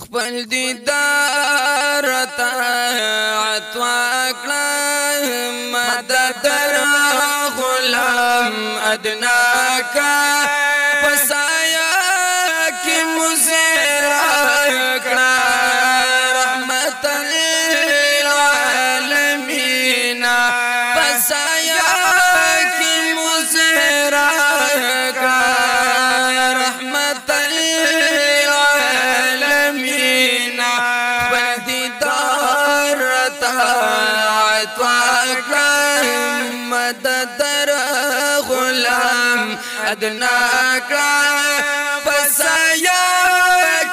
خپل دیدار طاعت وکړه مدد غلام ادنا کا پسایا کی مزرا کړه رحمت للعالمین پسایا کی مزرا کړه رحمت للعالمین بدیدار طاعت وکړه مدد غلام ادنا کا پسایا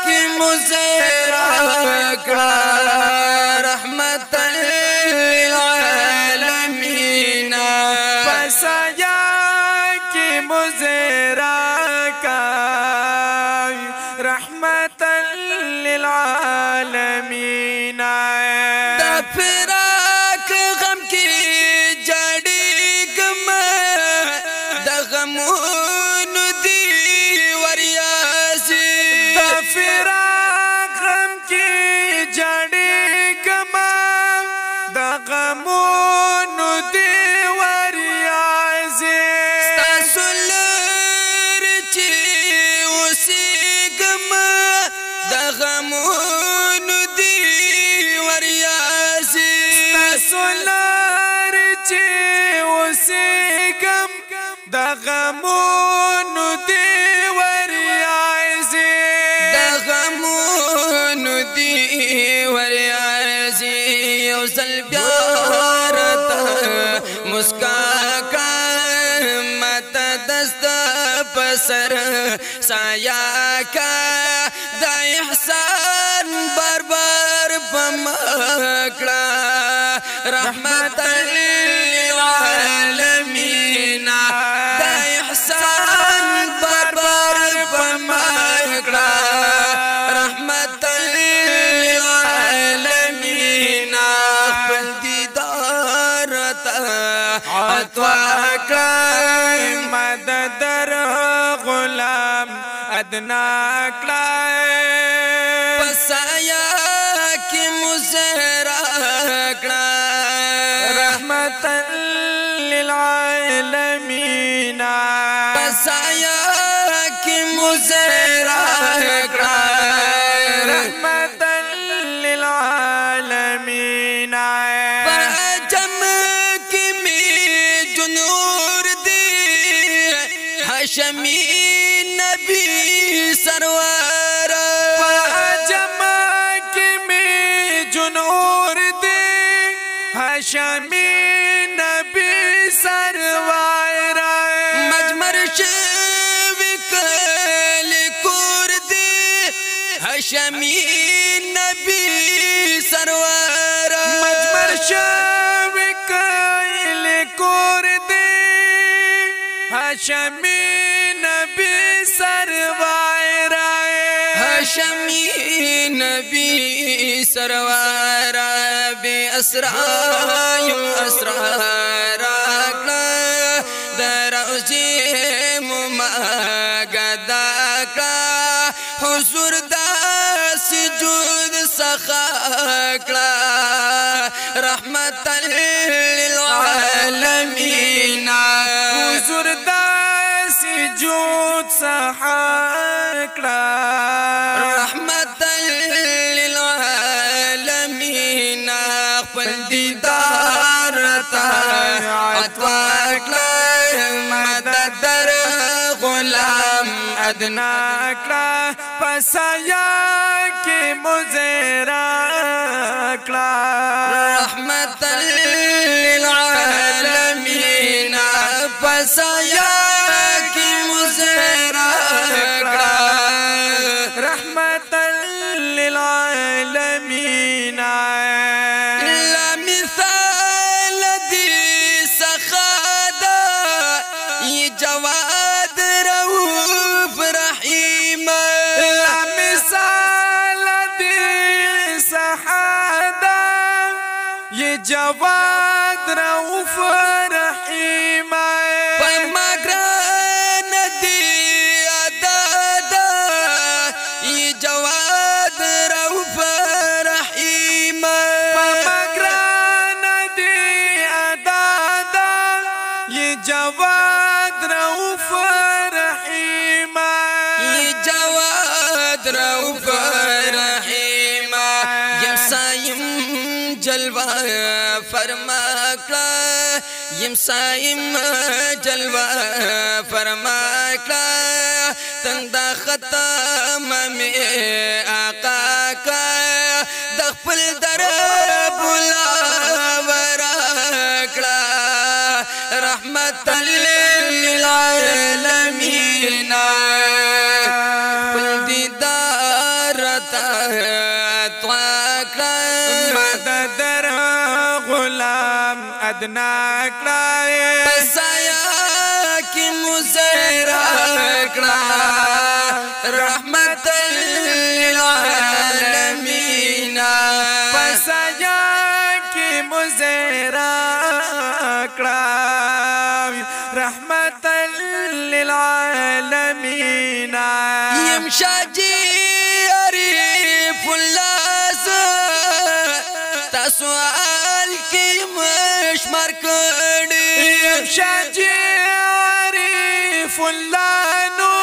کی مزرا کړه رحمت للعالمین پسایا کی مزرا کا رحمت للعالمین دا فراق غم کی جڑی گم دا غمون دی وریاسی دا فراق غم کی جڑی گم دا غمون دی وریاسی ستاسو لر چی اسی گم دا غمون دی وریاسی ستاسو لر چی اسی گم دا غمون دی وریاسی دا غمون دی وریاسی یو سل بیارتا مسکا کا مت دست پسر سایا کا دا احسان بار بار پمکڑا رحمت للعالمین دا احسان بار بار پمکڑا رحمت للعالمین خپل دیدار طاعت وکړه مدد غلام ادنا کړه پسایا کی مزرا کړه رحمت للعالمین پسایا کی مزرا کړه رحمت للعالمین پجم کی می جنور دی ہاشمی نبی سرور پجم کی می جنور دی ہاشمی نبی سرور مجمر شوی کل کور دی ہاشمی نبی سرور مجمر شوی کل کور دی ہاشمی نبی سرور ہاشمی نبی سرور بے اسرائیو اسرار اکلا دروزی مماغد اکلا حضور دا سجود سخاکلا رحمت للعالمین حضور دا سجود سخاکلا رحمت للعالمین خپل دیدار طاعت وکړه مدد غلام ادنا کړه پسایا کی مزرا کړه رحمت للعالمین پسایا کی مزرا کړه رحمت للعالمین لا مثال دی سخادا یہ جواد رؤوف رحیم لا مثال دی سحادا یہ جواد رؤوف رحیم پمگران دی ادا دا یہ جواد رؤوف رؤوف رحیم یہ جواد رؤوف رحیم یم سایم جلوہ فرما کړه یم سایم جلوہ فرما کړه تندا ختم می آقا کړه د خپل در بلا ورکړه رحمت للعالمین خپل دیدار ته مدد غلام ادنا کړای سایه کی مزرا کړه رحمت للعالمین پسایا کی مزرا کړای رحمت للعالمین یم شاجی عریف الله سوال کی مشمار کړي شاجی عریف الله نو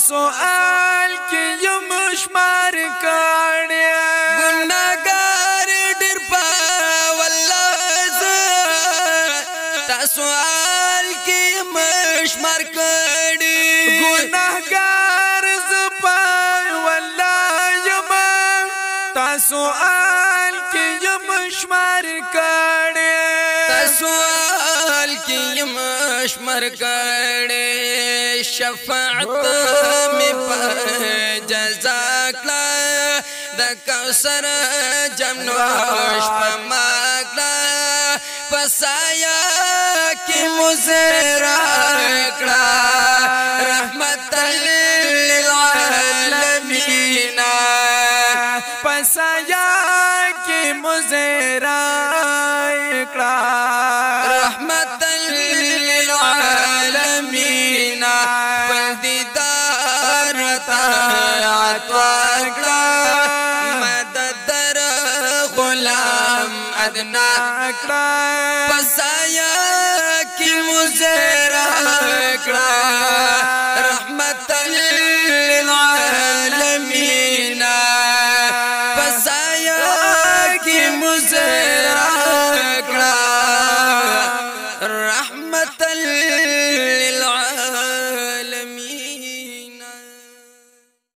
سوال کی مشمار کړي ګناګار ډېر په والله سوال کی مشمار کړي ګناګار زپا والله یما سوال مشمار کړي سوال کی مشمار کړي شفاعت می په جزا کړه د کوثر جمنوش په ماکړه پسایا کی مزرا کړه رحمت للعالمین پسایا مزرا اکڑا رحمت للعالمین پدیدار تاعت واکڑا مدد در غلام ادنا اکڑا پسایا کی مزرا اکڑا